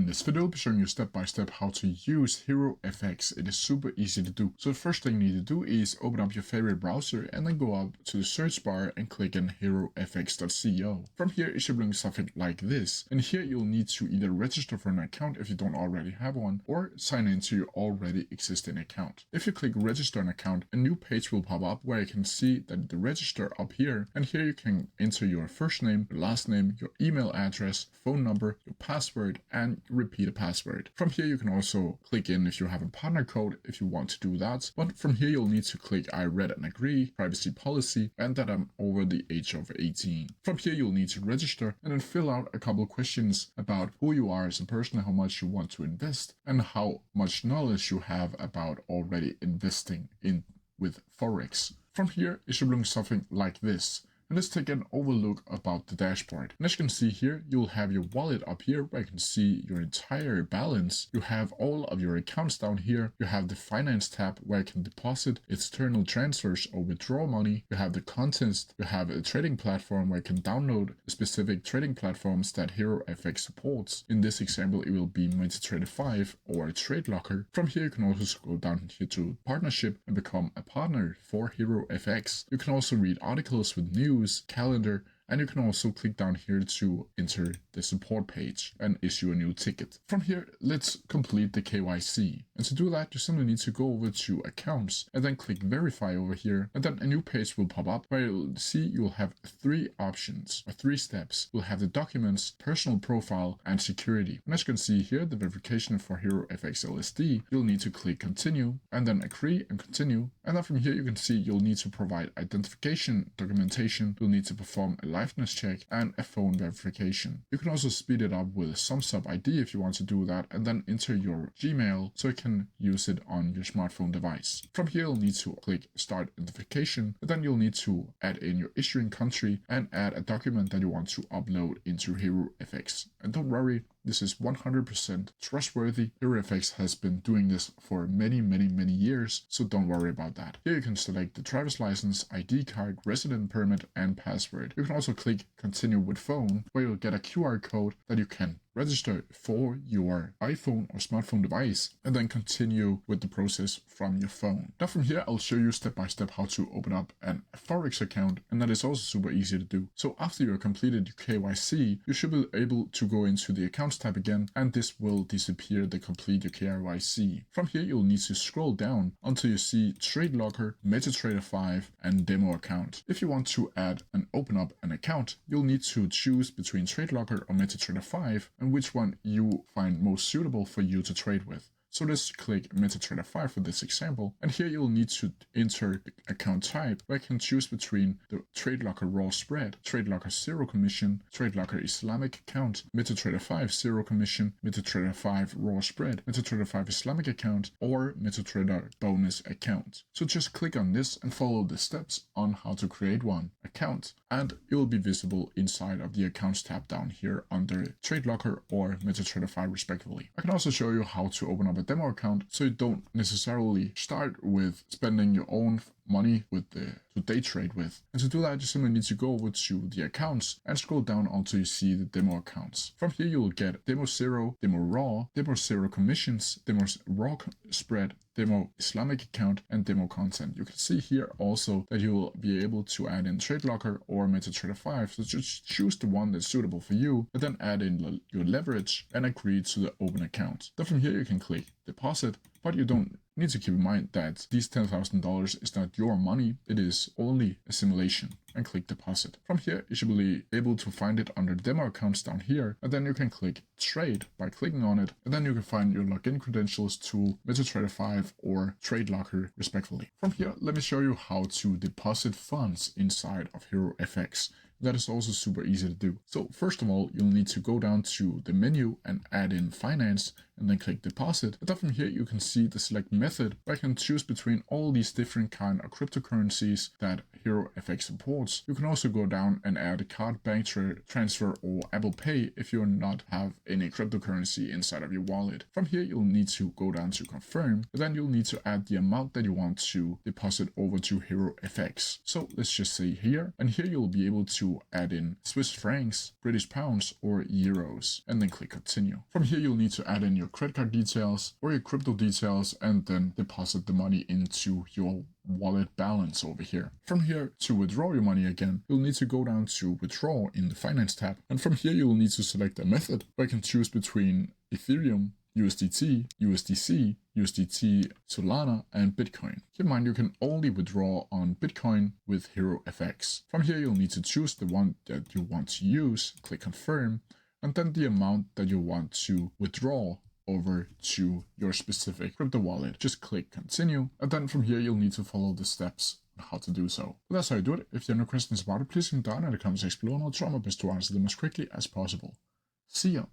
this video, I'll be showing you step by step how to use HeroFX. It is super easy to do. So the first thing you need to do is open up your favorite browser and then go up to the search bar and click on HeroFX.co. From here, it should bring something like this. And here you'll need to either register for an account if you don't already have one, or sign into your already existing account. If you click register an account, a new page will pop up where you can see that the register up here, and here you can enter your first name, your last name, your email address, phone number, your password, and repeat a password. From here you can also click in if you have a partner code if you want to do that, but from here you'll need to click I read and agree, privacy policy, and that I'm over the age of 18. From here you'll need to register and then fill out a couple of questions about who you are as a person, how much you want to invest, and how much knowledge you have about already investing in with Forex. From here it should look something like this. And let's take an overlook about the dashboard. And as you can see here, you'll have your wallet up here where you can see your entire balance. You have all of your accounts down here. You have the finance tab where you can deposit external transfers or withdraw money. You have the contents. You have a trading platform where you can download specific trading platforms that HeroFX supports. In this example, it will be MetaTrader 5 or TradeLocker. From here, you can also scroll down here to partnership and become a partner for HeroFX. You can also read articles with news, calendar, and you can also click down here to enter the support page and issue a new ticket. From here, let's complete the KYC. And to do that, you simply need to go over to accounts and then click verify over here. And then a new page will pop up where you'll see you'll have three options or three steps. You'll have the documents, personal profile, and security. And as you can see here, the verification for HeroFX LSD, you'll need to click continue and then agree and continue. And then from here, you can see you'll need to provide identification, documentation. You'll need to perform a liveness check and a phone verification. You can also speed it up with some sub ID if you want to do that, and then enter your Gmail so you can use it on your smartphone device. From here you'll need to click start identification, and then you'll need to add in your issuing country and add a document that you want to upload into HeroFX. And don't worry, this is 100% trustworthy. HeroFX has been doing this for many years, so don't worry about that. Here you can select the driver's license, ID card, resident permit, and password. You can also click continue with phone, where you'll get a QR code that you can register for your iPhone or smartphone device and then continue with the process from your phone. Now from here, I'll show you step by step how to open up a Forex account, and that is also super easy to do. So after you're completed your KYC, you should be able to go into the accounts tab again, and this will disappear to complete your KYC. From here, you'll need to scroll down until you see TradeLocker, MetaTrader 5, and Demo account. If you want to add and open up an account, you'll need to choose between TradeLocker or MetaTrader 5 and which one you find most suitable for you to trade with. So let's click MetaTrader 5 for this example, and here you'll need to enter the account type where you can choose between the TradeLocker Raw Spread, TradeLocker Zero Commission, TradeLocker Islamic Account, MetaTrader 5 Zero Commission, MetaTrader 5 Raw Spread, MetaTrader 5 Islamic Account, or MetaTrader Bonus Account. So just click on this and follow the steps on how to create one account, and it will be visible inside of the accounts tab down here under TradeLocker or MetaTrader 5 respectively. I can also show you how to open up a demo account so you don't necessarily start with spending your own money with to day trade with. And to do that, you simply need to go over to the accounts and scroll down until you see the demo accounts. From here, you'll get Demo Zero, Demo Raw, Demo Zero Commissions, Demo Raw Spread, Demo Islamic Account, and Demo Content. You can see here also that you will be able to add in TradeLocker or MetaTrader 5. So just choose the one that's suitable for you, and then add in your leverage and agree to the open account. Then from here, you can click deposit, but you don't need to keep in mind that these $10,000 is not your money, it is only a simulation, and click deposit. From here, you should be able to find it under demo accounts down here, and then you can click trade by clicking on it, and then you can find your login credentials to MetaTrader 5 or TradeLocker respectively. From here, let me show you how to deposit funds inside of HeroFX. That is also super easy to do. So first of all, you'll need to go down to the menu and add in finance and then click deposit. But then from here, you can see the select method where I can choose between all these different kind of cryptocurrencies that HeroFX supports. You can also go down and add a card, bank transfer, or Apple Pay if you not have any cryptocurrency inside of your wallet. From here, you'll need to go down to confirm, and then you'll need to add the amount that you want to deposit over to HeroFX. So let's just say here, and here you'll be able to add in Swiss francs, British pounds, or euros, and then click continue. From here, you'll need to add in your credit card details or your crypto details, and then deposit the money into your wallet balance over here. From here, to withdraw your money again, you'll need to go down to withdraw in the finance tab, and from here you'll need to select a method where you can choose between Ethereum, USDT, USDC, USDT, Solana, and Bitcoin. Keep in mind you can only withdraw on Bitcoin with HeroFX. From here you'll need to choose the one that you want to use, click confirm, and then the amount that you want to withdraw over to your specific crypto wallet. Just click continue, and then from here you'll need to follow the steps on how to do so. But that's how you do it. If you have no questions about it, please comment down in the comments section below, and I'll try my best to answer them as quickly as possible. See ya!